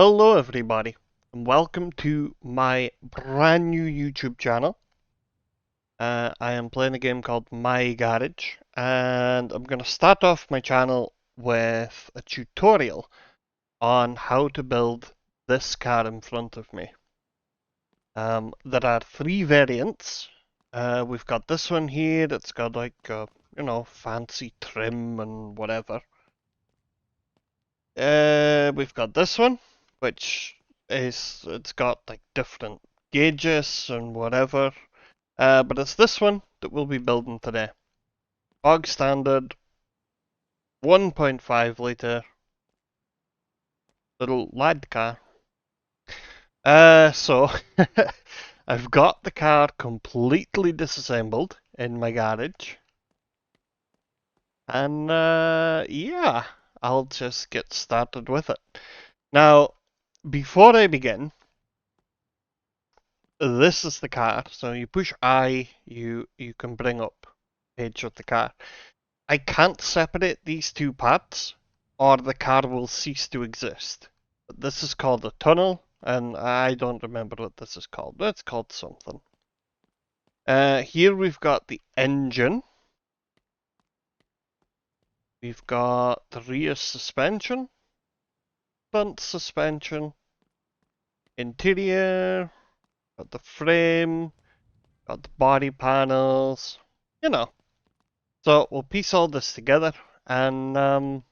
Hello everybody, and welcome to my brand new YouTube channel. I am playing a game called My Garage, and I'm going to start off my channel with a tutorial on how to build this car in front of me. There are three variants. We've got this one here that's got like, fancy trim and whatever. We've got this one, which it's got like different gauges and whatever. But it's this one that we'll be building today. Bog standard 1.5 litre little lad car. So I've got the car completely disassembled in my garage. And yeah, I'll just get started with it. Now, before I begin, this is the car. So you push I, you can bring up page of the car. I can't separate these two parts, or the car will cease to exist. This is called a tunnel, and I don't remember what this is called. It's called something. Here we've got the engine. We've got the rear suspension, front suspension, interior, got the frame, got the body panels, you know. So we'll piece all this together, and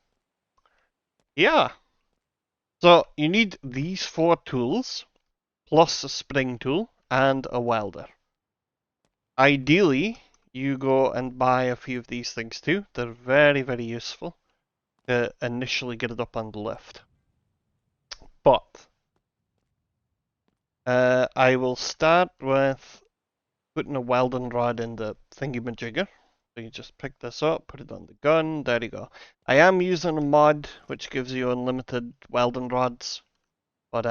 yeah. So you need these four tools, plus a spring tool and a welder. Ideally, you go and buy a few of these things too. They're very, very useful to initially get it up on the lift. But I will start with putting a welding rod in the thingy-majigger. So you just pick this up, put it on the gun, there you go. I am using a mod which gives you unlimited welding rods, but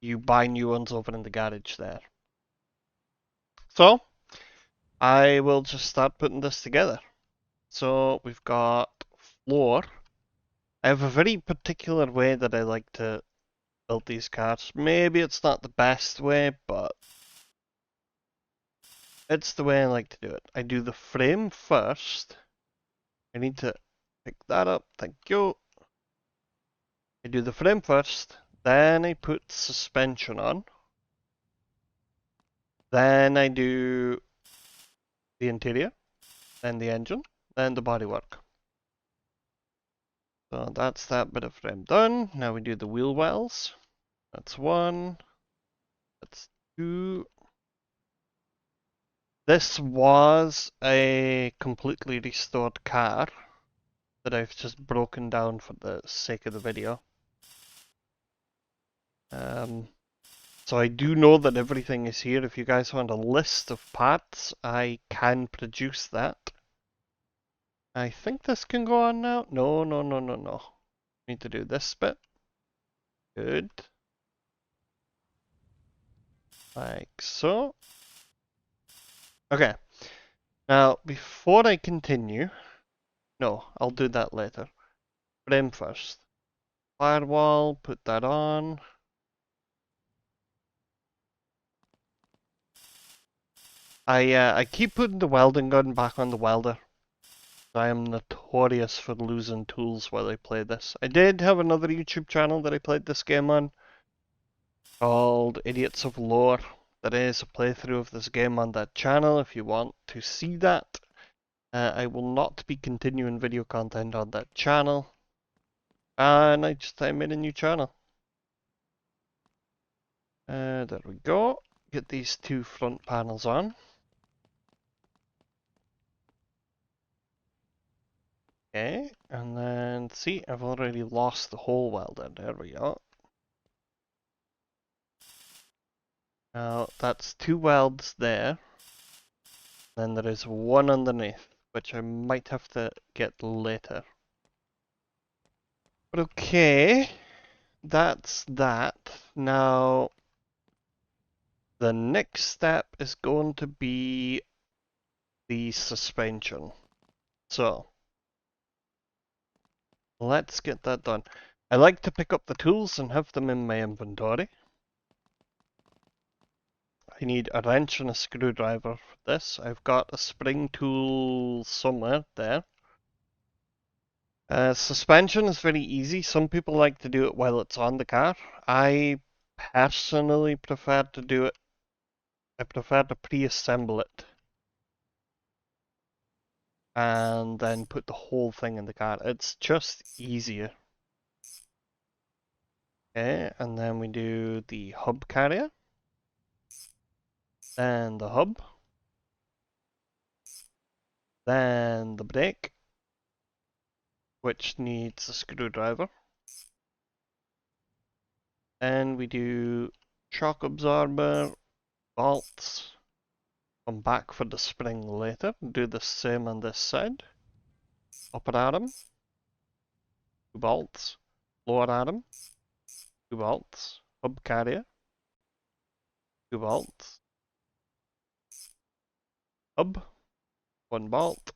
you buy new ones over in the garage there. So I will just start putting this together. So we've got floor. I have a very particular way that I like to build these cars. Maybe it's not the best way, but it's the way I like to do it. I do the frame first. I need to pick that up, thank you. I do the frame first, then I put suspension on. Then I do the interior, then the engine, then the bodywork. So that's that bit of frame done. Now we do the wheel wells. That's one. That's two. This was a completely restored car that I've just broken down for the sake of the video. So I do know that everything is here. If you guys want a list of parts, I can produce that. I think this can go on now. No, no, no, no, no. Need to do this bit. Good. Like so. Okay. Now, before I continue, no, I'll do that later. Frame first. Firewall, put that on. I keep putting the welding gun back on the welder. I am notorious for losing tools while I play this. I did have another YouTube channel that I played this game on called Idiots of Lore. There is a playthrough of this game on that channel if you want to see that. I will not be continuing video content on that channel. And I made a new channel. There we go. Get these two front panels on. Okay, and then see, I've already lost the hole welder. There we go. Now that's two welds there. Then there is one underneath, which I might have to get later. But okay, that's that. Now, the next step is going to be the suspension. So, let's get that done. I like to pick up the tools and have them in my inventory. I need a wrench and a screwdriver for this. I've got a spring tool somewhere there. Suspension is very easy. Some people like to do it while it's on the car. I personally prefer to do it. I prefer to pre-assemble it and then put the whole thing in the car. It's just easier. Okay, and then we do the hub carrier, then the hub, then the brake, which needs a screwdriver. Then we do shock absorber, bolts. Come back for the spring later. Do the same on this side. Upper arm, 2 bolts. Lower arm, 2 bolts. Hub carrier, 2 bolts. Hub, 1 bolt.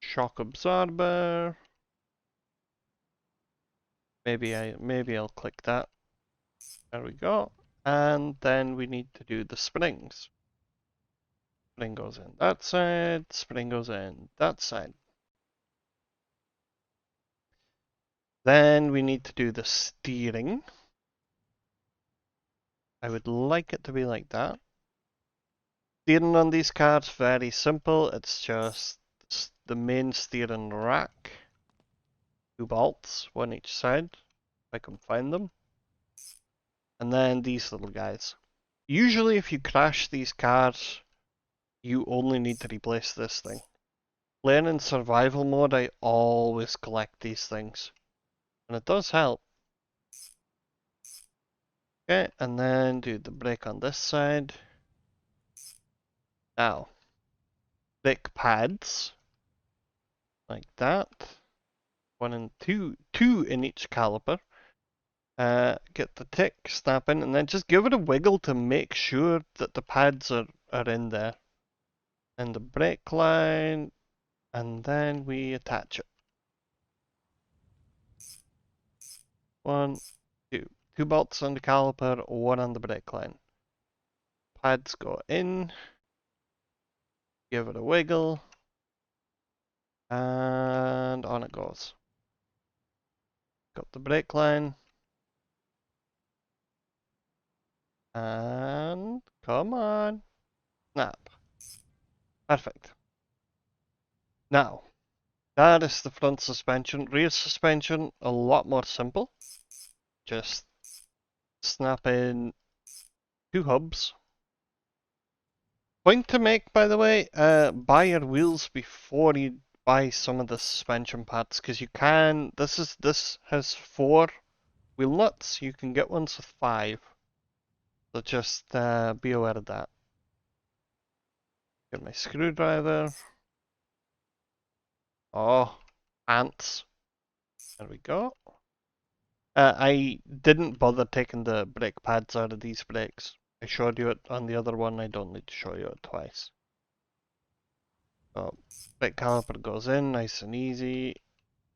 Shock absorber. Maybe I'll click that. There we go. And then we need to do the springs. Spring goes in that side, spring goes in that side. Then we need to do the steering. I would like it to be like that. Steering on these cars, very simple. It's just the main steering rack. 2 bolts, 1 each side, if I can find them. And then these little guys. Usually if you crash these cars, you only need to replace this thing. Playing in survival mode, I always collect these things. And it does help. Okay, and then do the brake on this side. Now, brake pads. Like that. 1 and 2 in each caliper. Get the tick, snap in, and then just give it a wiggle to make sure that the pads are in there. And the brake line, and then we attach it. 1, 2. 2 bolts on the caliper, 1 on the brake line. Pads go in. Give it a wiggle. And on it goes. Got the brake line. And come on. Snap. Perfect. Now, that is the front suspension. Rear suspension, a lot more simple. Just snap in 2 hubs. Point to make, by the way, buy your wheels before you buy some of the suspension pads, because you can. This has 4 wheel nuts. You can get ones with 5. So just be aware of that. Get my screwdriver. Oh, ants. There we go. I didn't bother taking the brake pads out of these brakes. I showed you it on the other one. I don't need to show you it twice. So, brake caliper goes in, nice and easy.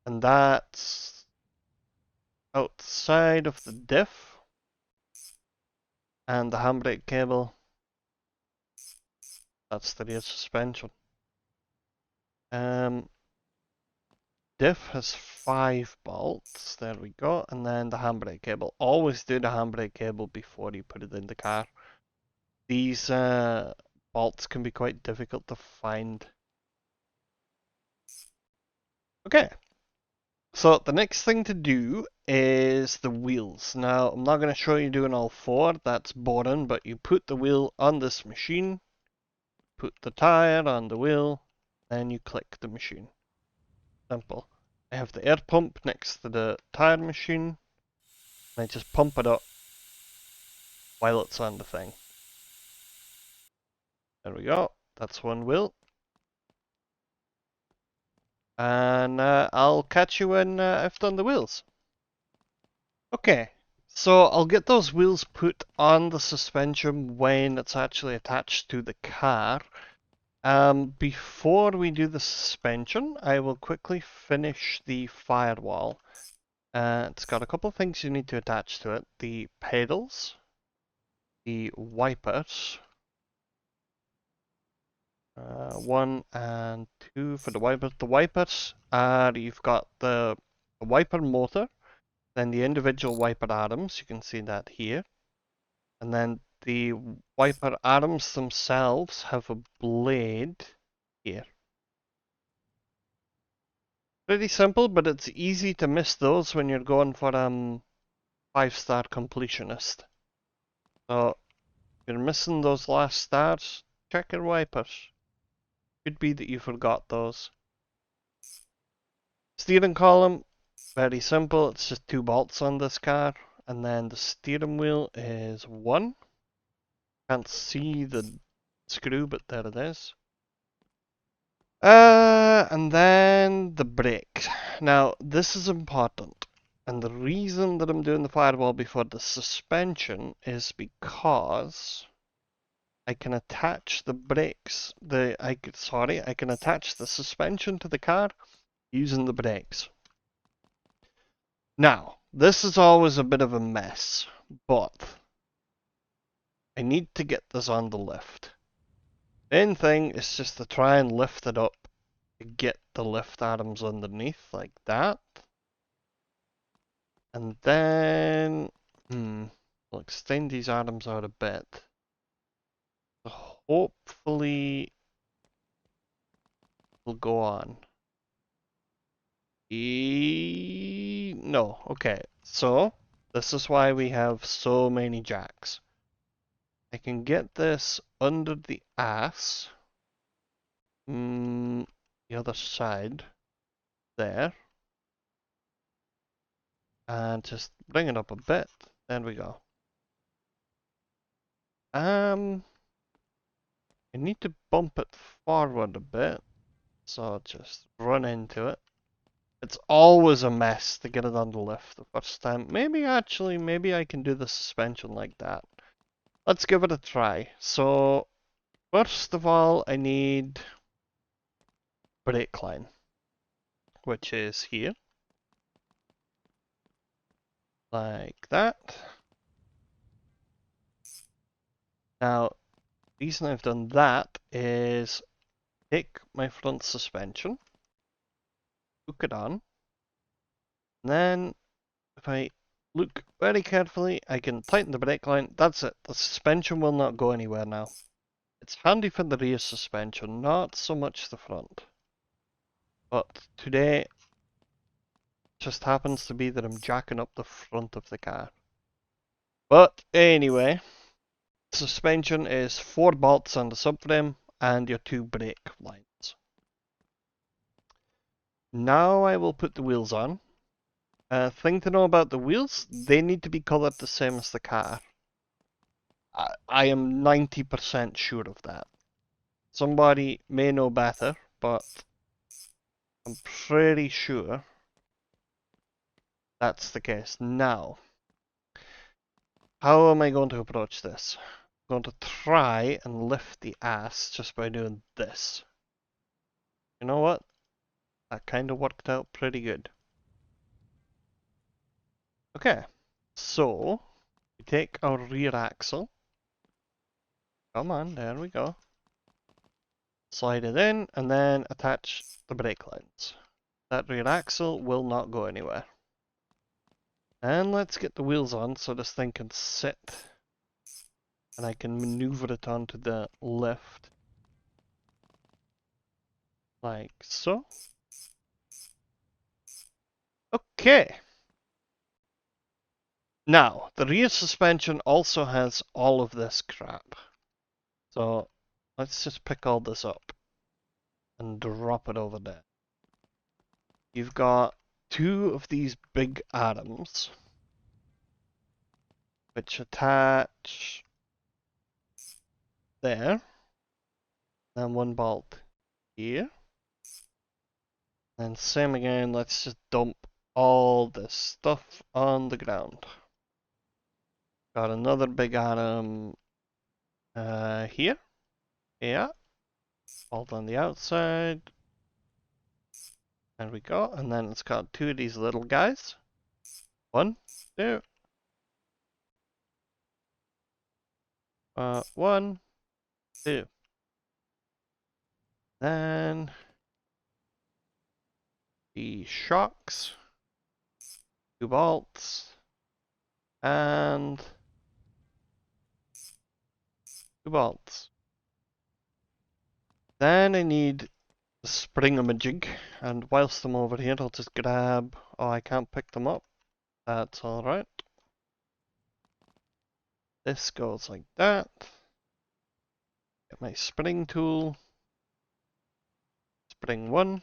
And that's outside of the diff. And the handbrake cable. That's the rear suspension. Diff has 5 bolts. There we go. And then the handbrake cable. Always do the handbrake cable before you put it in the car. These bolts can be quite difficult to find. Okay. So the next thing to do is the wheels. Now, I'm not going to show you doing all 4. That's boring. But you put the wheel on this machine. Put the tire on the wheel. Then you click the machine. Simple. I have the air pump next to the tire machine. And I just pump it up while it's on the thing. There we go. That's 1 wheel. And I'll catch you when I've done the wheels. Okay, so I'll get those wheels put on the suspension when it's actually attached to the car. Before we do the suspension, I will quickly finish the firewall. It's got a couple of things you need to attach to it. The pedals, the wipers, 1 and 2 for the wipers. The wipers are, you've got the wiper motor, then the individual wiper arms, you can see that here. And then the wiper arms themselves have a blade here. Pretty simple, but it's easy to miss those when you're going for 5-star completionist. So if you're missing those last stars, check your wipers. Could be that you forgot those. Steering column, very simple. It's just 2 bolts on this car. And then the steering wheel is 1. Can't see the screw, but there it is. And then the brakes. Now, this is important. And the reason that I'm doing the firewall before the suspension is because I can attach the brakes. I can attach the suspension to the car using the brakes. Now, this is always a bit of a mess, but I need to get this on the lift. Main thing is just to try and lift it up to get the lift arms underneath like that. And then, we'll extend these arms out a bit. So hopefully, it'll go on. No, okay. So, this is why we have so many jacks. I can get this under the ass. The other side. There. And just bring it up a bit. There we go. I need to bump it forward a bit. So just run into it. It's always a mess to get it on the lift the first time. Maybe I can do the suspension like that. Let's give it a try. So, first of all, I need brake line, which is here. Like that. Now, the reason I've done that is take my front suspension, hook it on, and then if I look very carefully, I can tighten the brake line. That's it. The suspension will not go anywhere now. It's handy for the rear suspension, not so much the front. But today just happens to be that I'm jacking up the front of the car. But anyway, suspension is 4 bolts on the subframe and your 2 brake lines. Now I will put the wheels on. Thing to know about the wheels, they need to be colored the same as the car. I am 90% sure of that. Somebody may know better, but I'm pretty sure that's the case. Now, how am I going to approach this? I'm going to try and lift the ass just by doing this. You know what? That kind of worked out pretty good. Okay, so we take our rear axle. Come on, there we go. Slide it in and then attach the brake lines. That rear axle will not go anywhere. And let's get the wheels on so this thing can sit and I can maneuver it onto the lift. Like so. Okay. Now, the rear suspension also has all of this crap. So let's just pick all this up and drop it over there. You've got 2 of these big arms which attach there, and 1 bolt here. And same again, let's just dump all this stuff on the ground. Got another big arm here. Yeah. Weld on the outside. There we go. And then it's got two of these little guys. 1, 2. 1, 2. Then the shocks, 2 bolts, and 2 bolts. Then I need the springamajig, and whilst I'm over here, I'll just grab. Oh, I can't pick them up. That's alright. This goes like that. Get my spring tool. Spring 1.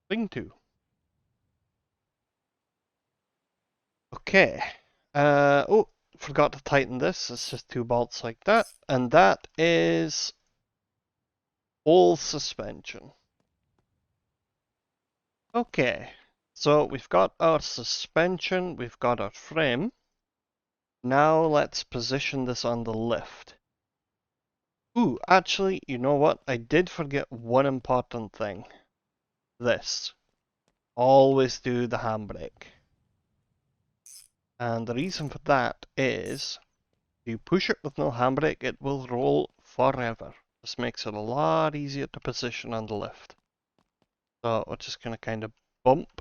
Spring 2. Okay. Oh, forgot to tighten this. It's just 2 bolts like that. And that is all suspension. Okay. So we've got our suspension, we've got our frame. Now let's position this on the lift. Ooh, actually, you know what? I did forget one important thing. This. Always do the handbrake. And the reason for that is, if you push it with no handbrake, it will roll forever. This makes it a lot easier to position on the lift. So we're just going to kind of bump.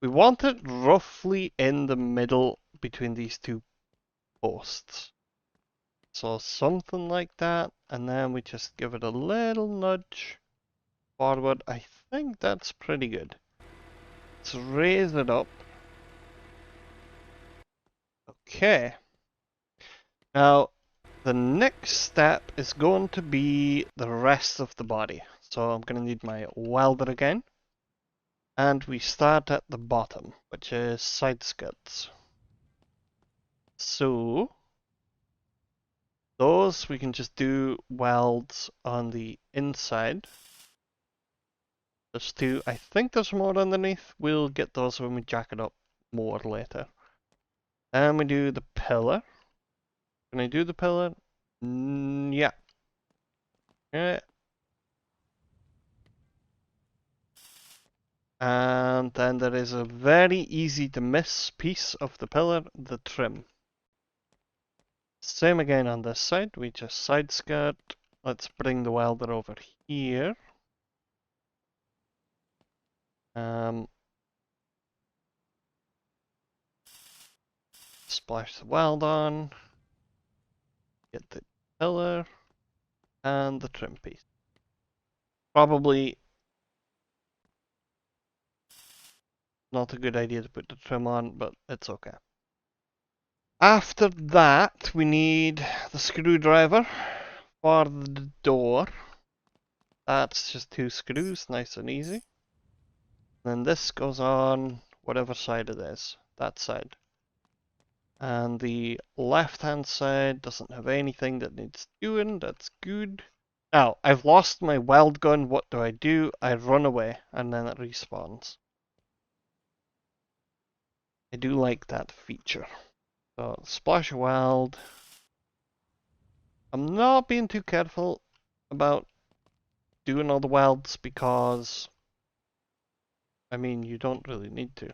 We want it roughly in the middle between these 2 posts. So something like that, and then we just give it a little nudge forward. I think that's pretty good. Let's raise it up. Okay. Now, the next step is going to be the rest of the body. So I'm going to need my welder again. And we start at the bottom, which is side skirts. So, those we can just do welds on the inside. There's 2. I think there's more underneath. We'll get those when we jack it up more later. And we do the pillar. Can I do the pillar? Yeah. Yeah. And then there is a very easy to miss piece of the pillar, the trim. Same again on this side. We just side skirt. Let's bring the welder over here. Splash the weld on. Get the pillar and the trim piece. Probably not a good idea to put the trim on, but it's okay. After that, we need the screwdriver for the door. That's just 2 screws, nice and easy. Then this goes on whatever side it is, that side. And the left-hand side doesn't have anything that needs doing, that's good. Now, I've lost my weld gun, what do? I run away, and then it respawns. I do like that feature. So, splash a weld. I'm not being too careful about doing all the welds because, I mean, you don't really need to. As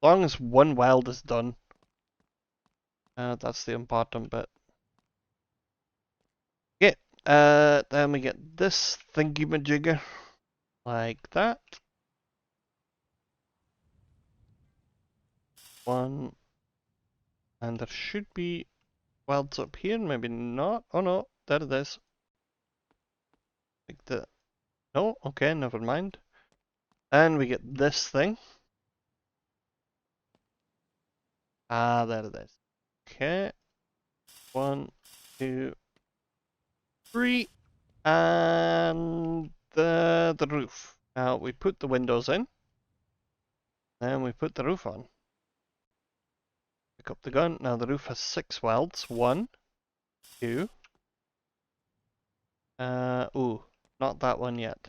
long as one weld is done, that's the important bit. Okay, then we get this thingy-majigger, like that. 1, and there should be welds up here, maybe not. Oh no, there it is. Like the, no, okay, never mind. And we get this thing. Ah, there it is. Okay. 1, 2, 3. And the roof. Now we put the windows in. Then we put the roof on. Pick up the gun. Now the roof has 6 welds. 1, 2. Ooh, not that one yet.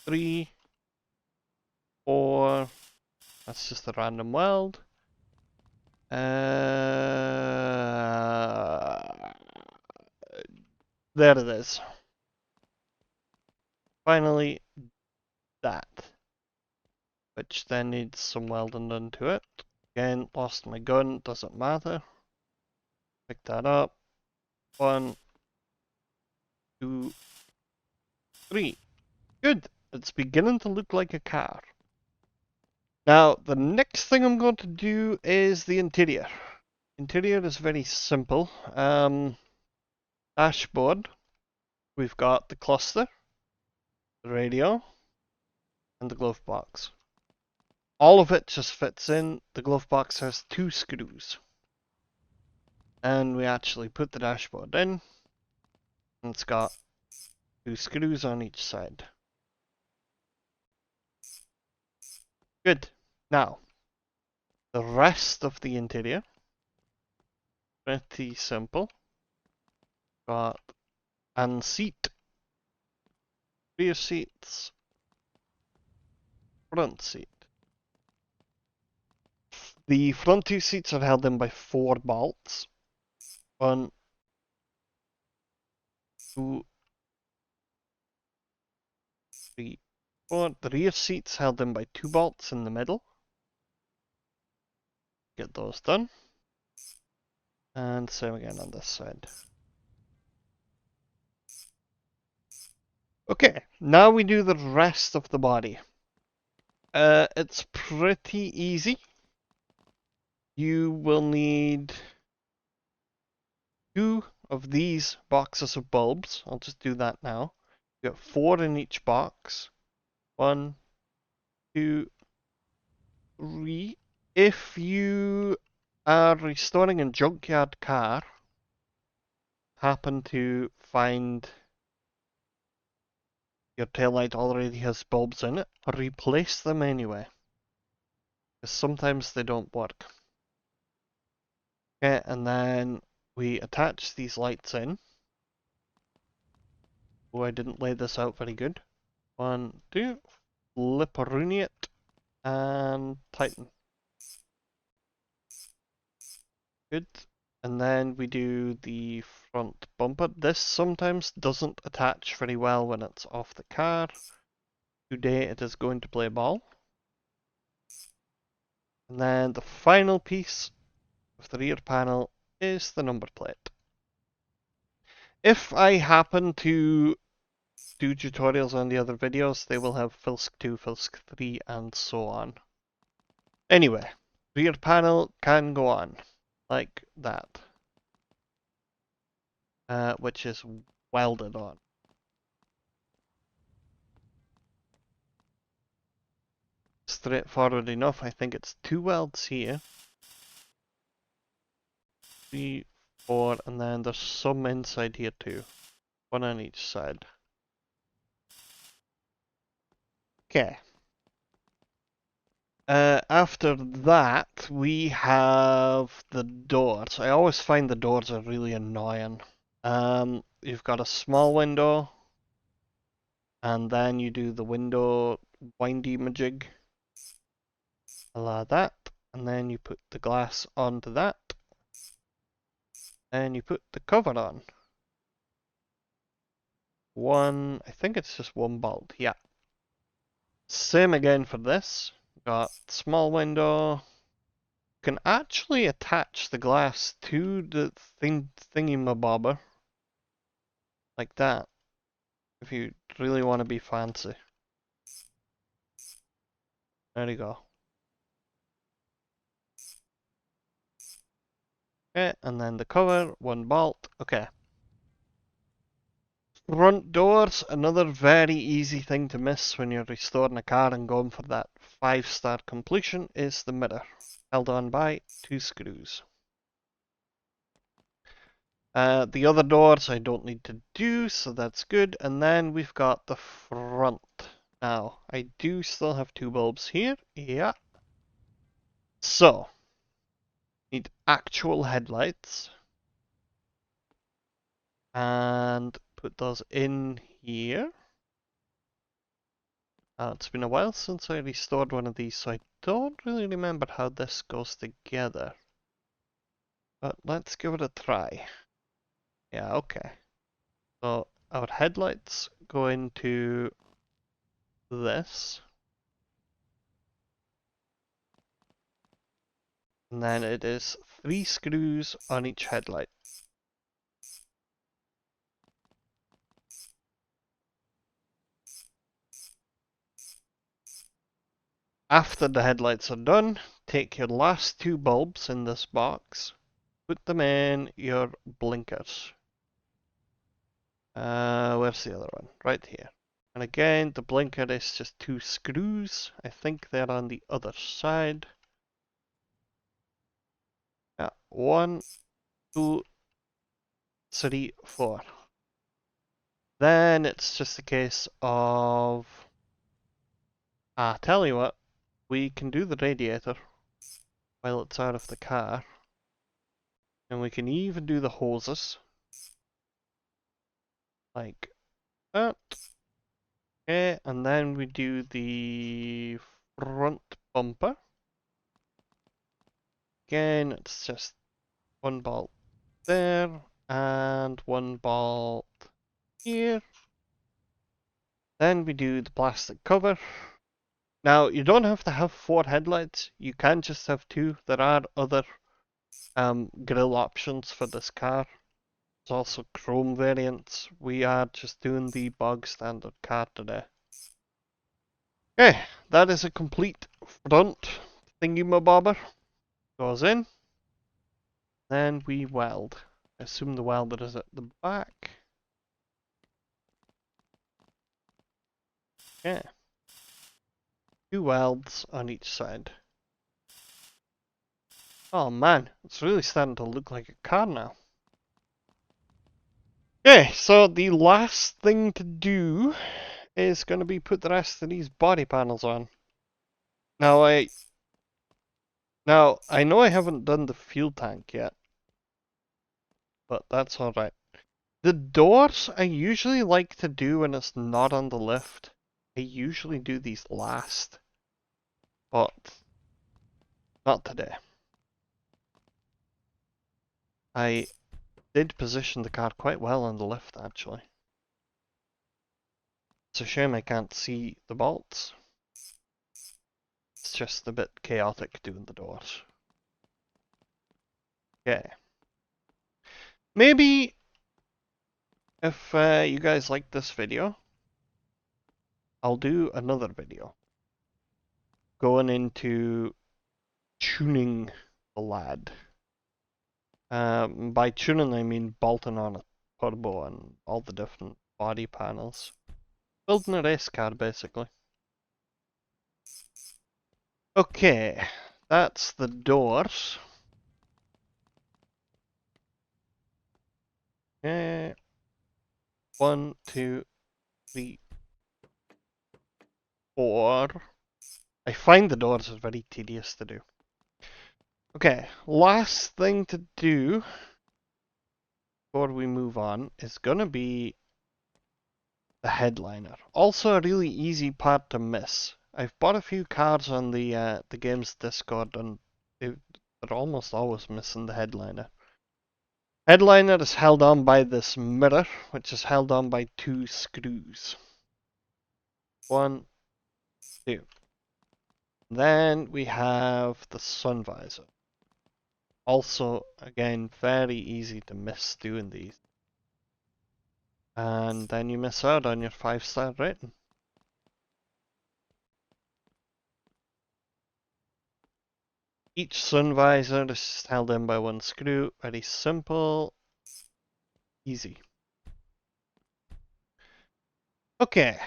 3, 4. That's just a random weld. There it is. Finally, that. Which then needs some welding done to it. Again, lost my gun, doesn't matter. Pick that up. 1, 2, 3. Good. It's beginning to look like a car. Now, the next thing I'm going to do is the interior. Interior is very simple. Dashboard. We've got the cluster, the radio, and the glove box. All of it just fits in. The glove box has 2 screws. And we actually put the dashboard in, and it's got 2 screws on each side. Good. Now, the rest of the interior, pretty simple. Got an seat, rear seats, front seat. The front 2 seats are held in by 4 bolts. 1, 2, 3, 4. The rear seats held in by 2 bolts in the middle. Get those done. And same again on this side. Okay, now we do the rest of the body. It's pretty easy. You will need 2 of these boxes of bulbs. I'll just do that now. You got 4 in each box. 1, 2, 3. If you are restoring a junkyard car, happen to find your taillight already has bulbs in it, replace them anyway. Because sometimes they don't work. Okay, and then we attach these lights in. Oh, I didn't lay this out very good. 1, 2, flip-a-rooney it, and tighten. Good. And then we do the front bumper. This sometimes doesn't attach very well when it's off the car. Today it is going to play ball. And then the final piece of the rear panel is the number plate. If I happen to do tutorials on the other videos, they will have Filsk 2, Filsk 3, and so on. Anyway, rear panel can go on, like that. Which is welded on. Straightforward enough. I think it's 2 welds here. 3, 4, and then there's some inside here too. 1 on each side. Okay. After that, we have the doors. I always find the doors are really annoying. You've got a small window, and then you do the window windy majig. Allow that, and then you put the glass onto that, and you put the cover on. I think it's just 1 bolt, yeah. Same again for this. Got small window. You can actually attach the glass to the thingy-mabobber. Like that. If you really want to be fancy. There you go. Okay, and then the cover, 1 bolt. Okay. Front doors, another very easy thing to miss when you're restoring a car and going for that 5-star completion is the mirror. Held on by 2 screws. The other doors I don't need to do, so that's good. And then we've got the front. Now, I do still have 2 bulbs here. Yeah. So, need actual headlights. And put those in here. It's been a while since I restored one of these, so I don't really remember how this goes together. But let's give it a try. Yeah, okay. So our headlights go into this. And then it is 3 screws on each headlight. After the headlights are done, take your last 2 bulbs in this box, put them in your blinkers. Where's the other one? Right here. And again, the blinker is just 2 screws. I think they're on the other side. Yeah, 1, 2, 3, 4. Then it's just a case of... tell you what, we can do the radiator while it's out of the car. And we can even do the hoses. Like that. Okay, and then we do the front bumper. Again, it's just 1 bolt there, and 1 bolt here. Then we do the plastic cover. Now, you don't have to have 4 headlights, you can just have 2. There are other grille options for this car. There's also chrome variants. We are just doing the bog standard car today. Okay, that is a complete front thingy-mabobber. Goes in. Then we weld. I assume the welder is at the back. Okay. 2 welds on each side. Oh man, it's really starting to look like a car now. Okay, so the last thing to do is going to be put the rest of these body panels on. Now I know I haven't done the fuel tank yet, but that's alright. The doors I usually like to do when it's not on the lift. I usually do these last, but not today. I did position the car quite well on the lift actually. It's a shame I can't see the bolts. It's just a bit chaotic doing the doors. Okay. Maybe if you guys like this video, I'll do another video going into tuning the lad. By tuning I mean bolting on a turbo and all the different body panels. Building a race car basically. Okay, that's the doors. Okay. 1, 2, 3, 4. I find the doors are very tedious to do. Okay, last thing to do before we move on is gonna be the headliner. Also a really easy part to miss. I've bought a few cars on the game's Discord and they're almost always missing the headliner. Headliner is held on by this mirror, which is held on by 2 screws. 1, 2. Then we have the sun visor. Also, again, very easy to miss doing these. And then you miss out on your 5-star rating. Each sun visor is just held in by 1 screw. Very simple. Easy. Okay.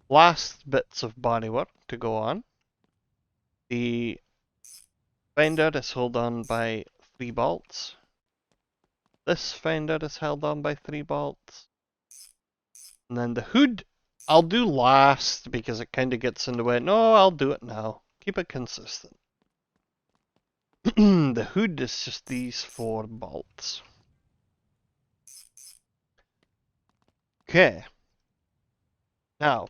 Last bits of bodywork to go on. The fender is held on by 3 bolts. This fender is held on by 3 bolts. And then the hood, I'll do last because it kind of gets in the way. No, I'll do it now. Keep it consistent. The hood is just these 4 bolts. Okay. Now,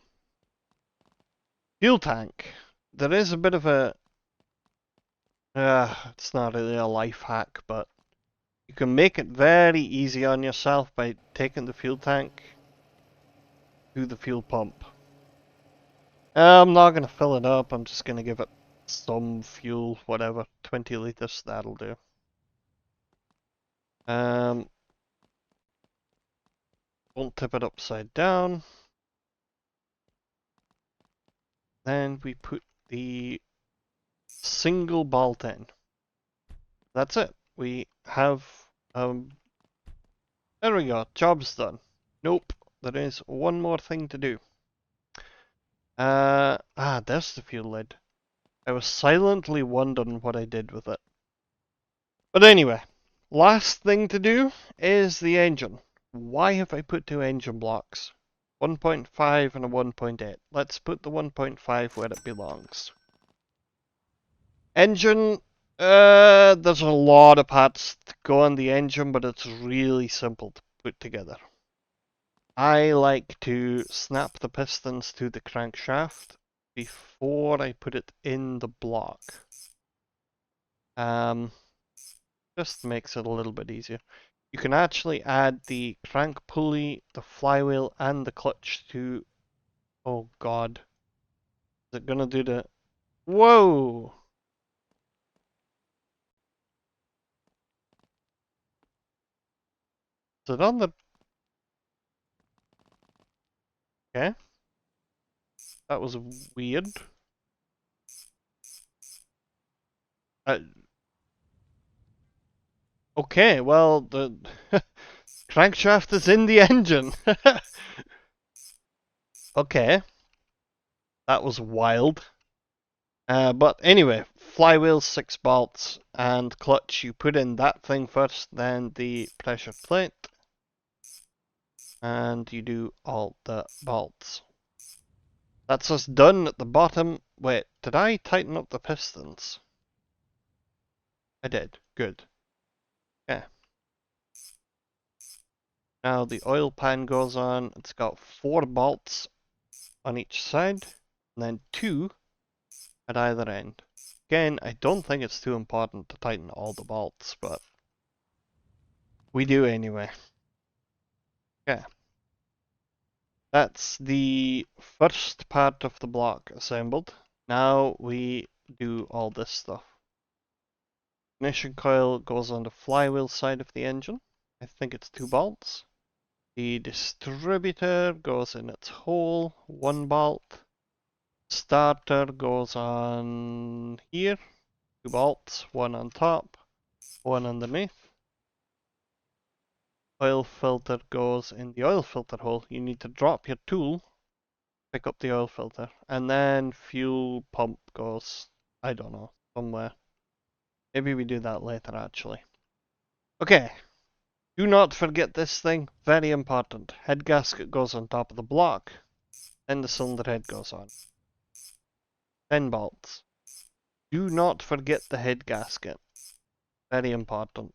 fuel tank. There is a bit of a... it's not really a life hack, but You can make it very easy on yourself by taking the fuel tank to the fuel pump. I'm not going to fill it up, I'm just going to give it some fuel, whatever, 20 litres, that'll do. Won't tip it upside down. Then we put the single bolt in. That's it. We have, there we go, job's done. Nope, there is one more thing to do. There's the fuel lid. I was silently wondering what I did with it. But anyway, last thing to do is the engine. Why have I put two engine blocks? 1.5 and a 1.8. Let's put the 1.5 where it belongs. Engine, there's a lot of parts to go on the engine, but it's really simple to put together. I like to snap the pistons to the crankshaft before I put it in the block. Just makes it a little bit easier. You can actually add the crank pulley, the flywheel, and the clutch to... Oh god. Is it gonna do the... Whoa! Is it on the... Okay. That was weird. Okay, well, the crankshaft is in the engine. Okay. That was wild. But anyway, flywheel, 6 bolts, and clutch. You put in that thing first, then the pressure plate. And you do all the bolts. That's us done at the bottom. Wait, did I tighten up the pistons? I did. Good. Yeah. Now the oil pan goes on. It's got 4 bolts on each side, and then 2 at either end. Again, I don't think it's too important to tighten all the bolts, but we do anyway. Okay. That's the first part of the block assembled. Now we do all this stuff. Ignition coil goes on the flywheel side of the engine. I think it's 2 bolts. The distributor goes in its hole, 1 bolt. Starter goes on here, 2 bolts, 1 on top, 1 underneath. Oil filter goes in the oil filter hole. You need to drop your tool, pick up the oil filter, and then fuel pump goes, I don't know, somewhere. Maybe we do that later actually. Okay, do not forget this thing, very important. Head gasket goes on top of the block, then the cylinder head goes on. 10 bolts. Do not forget the head gasket, very important.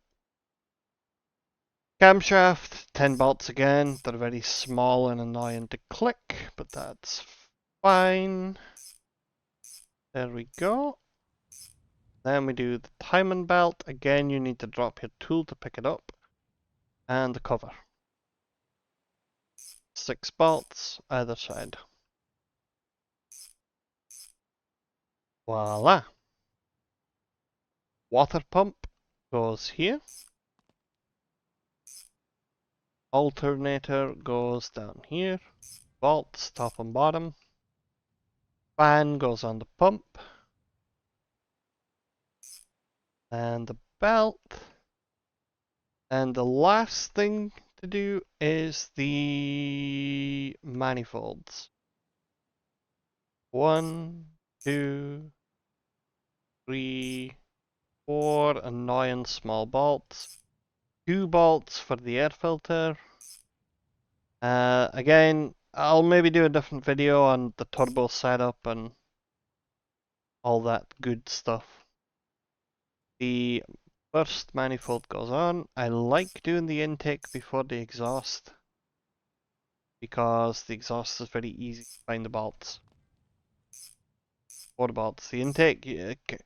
Camshaft, 10 bolts again. They're very small and annoying to click, but that's fine. There we go. Then we do the timing belt. Again, you need to drop your tool to pick it up. And the cover. 6 bolts either side. Voila. Water pump goes here. Alternator goes down here. Bolts top and bottom. Fan goes on the pump. And the belt. And the last thing to do is the manifolds. 1, 2, 3, 4 annoying small bolts. 2 bolts for the air filter. Again, I'll maybe do a different video on the turbo setup and all that good stuff. The first manifold goes on. I like doing the intake before the exhaust because the exhaust is very easy to find the bolts. 4 bolts. The intake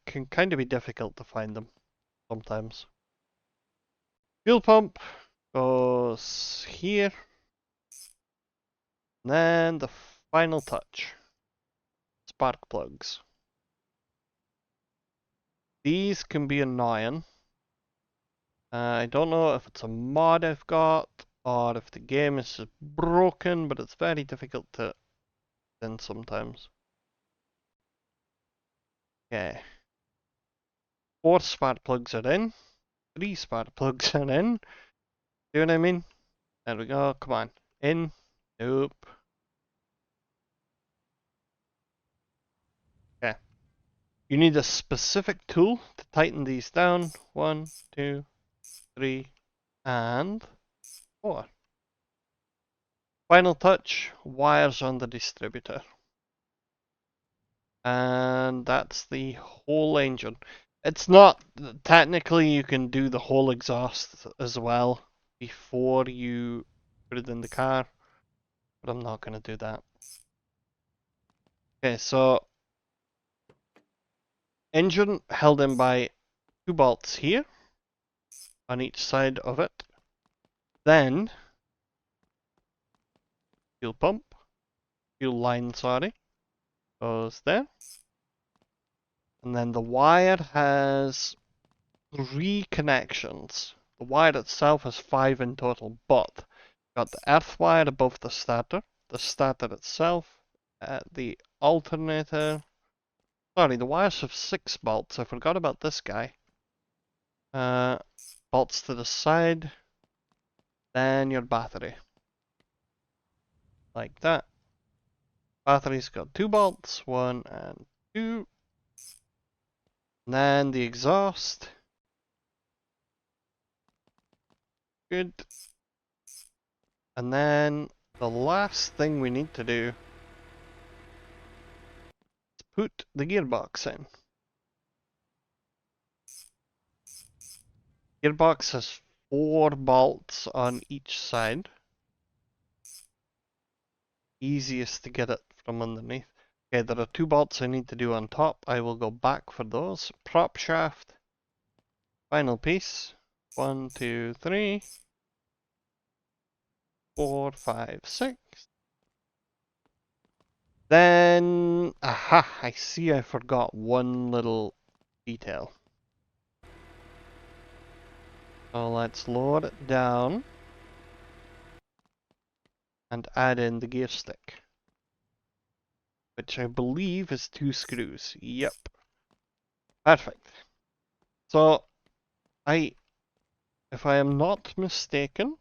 can kind of be difficult to find them sometimes. Fuel pump goes here. And then the final touch. Spark plugs. These can be annoying. I don't know if it's a mod I've got or if the game is just broken, but it's very difficult to in sometimes. Okay. 4 spark plugs are in. 3 spark plugs are in. See what I mean? There we go. Come on. In. Nope. Okay. You need a specific tool to tighten these down. 1, 2, 3, and 4. Final touch, wires on the distributor. And that's the whole engine. It's not, technically you can do the whole exhaust as well before you put it in the car, but I'm not going to do that. Okay, so engine held in by 2 bolts here on each side of it. Then fuel pump, fuel line, sorry, goes there. And then the wire has 3 connections. The wire itself has 5 in total, but got the earth wire above the starter itself, the alternator. Sorry, the wires have 6 bolts. I forgot about this guy. Bolts to the side, then your battery. Like that. Battery's got 2 bolts, 1 and 2. And then the exhaust. Good. And then the last thing we need to do is put the gearbox in. Gearbox has 4 bolts on each side. Easiest to get it from underneath. Okay, there are 2 bolts I need to do on top. I will go back for those. Prop shaft. Final piece. 1, 2, 3, 4, 5, 6. Then, aha, I see I forgot one little detail. So let's lower it down and add in the gear stick, which I believe is 2 screws. Yep. Perfect. So, if I am not mistaken,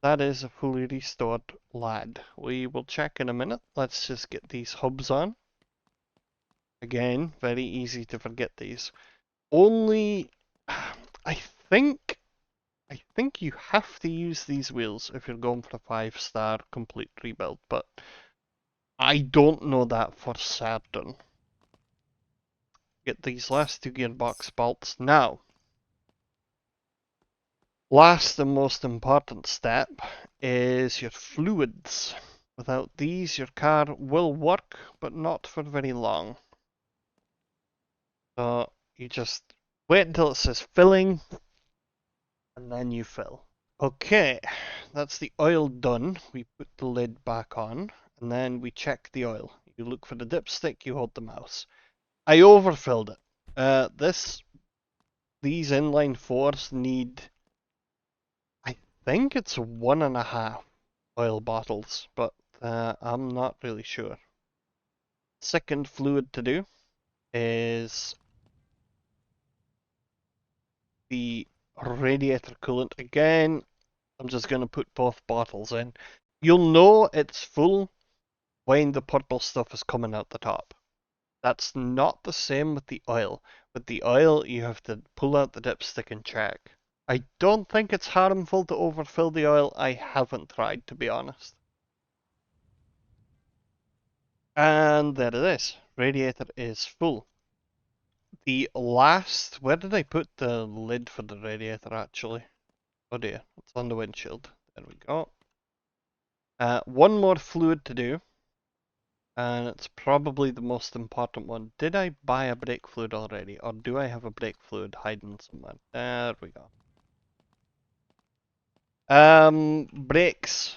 that is a fully restored lad. We will check in a minute. Let's just get these hubs on. Again, very easy to forget these. Only, I think you have to use these wheels if you're going for a 5-star complete rebuild, but I don't know that for certain. Get these last 2 gearbox bolts now. Last and most important step is your fluids. Without these, your car will work, but not for very long. So you just wait until it says filling, and then you fill. Okay, that's the oil done. We put the lid back on, and then we check the oil. You look for the dipstick, you hold the mouse. I overfilled it. These inline 4s need, I think it's 1.5 oil bottles, but I'm not really sure. Second fluid to do is the radiator coolant. Again, I'm just going to put both bottles in. You'll know it's full when the purple stuff is coming out the top. That's not the same with the oil. With the oil, you have to pull out the dipstick and check. I don't think it's harmful to overfill the oil. I haven't tried, to be honest. And there it is. Radiator is full. The last... Where did I put the lid for the radiator, actually? Oh dear, it's on the windshield. There we go. One more fluid to do. And it's probably the most important one. Did I buy a brake fluid already? Or do I have a brake fluid hiding somewhere? There we go. Brakes,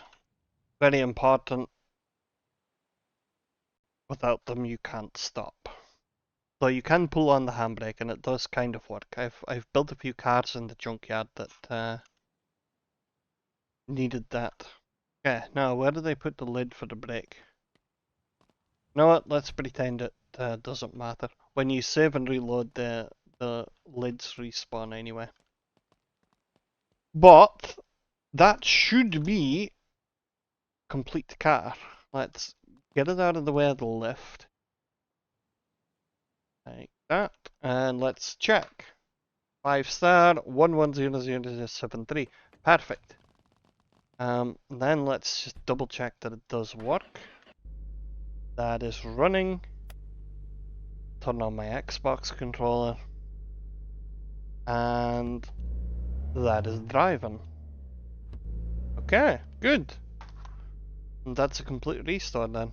very important. Without them, you can't stop. So you can pull on the handbrake, and it does kind of work. I've built a few cars in the junkyard that needed that. Okay, now where do they put the lid for the brake? You know what? Let's pretend it doesn't matter. When you save and reload, the lids respawn anyway. But that should be complete car. Let's get it out of the way of the lift. Like that. And let's check. 5-star 110073. Perfect. Then let's just double check that it does work. That is running. Turn on my Xbox controller. And that is driving. Okay, good. And that's a complete restore then.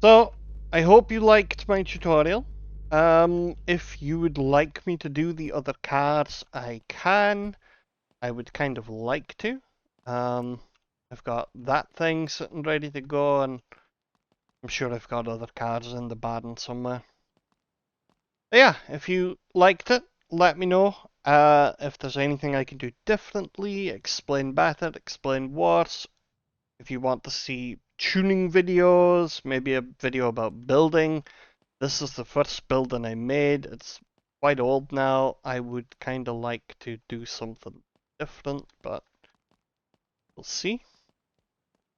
So, I hope you liked my tutorial. If you would like me to do the other cars, I can. I would kind of like to. I've got that thing sitting ready to go, and I'm sure I've got other cars in the barn somewhere. But yeah, if you liked it, let me know. If there's anything I can do differently, explain better, explain worse. If you want to see tuning videos, maybe a video about building. This is the first building I made. It's quite old now. I would kind of like to do something different, but we'll see.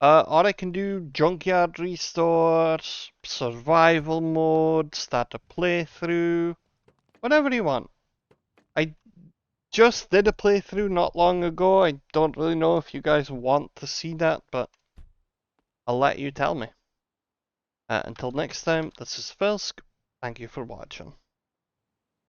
Or I can do junkyard restores, survival mode, start a playthrough, whatever you want. I just did a playthrough not long ago. I don't really know if you guys want to see that, but I'll let you tell me. Until next time, this is Filsk. Thank you for watching.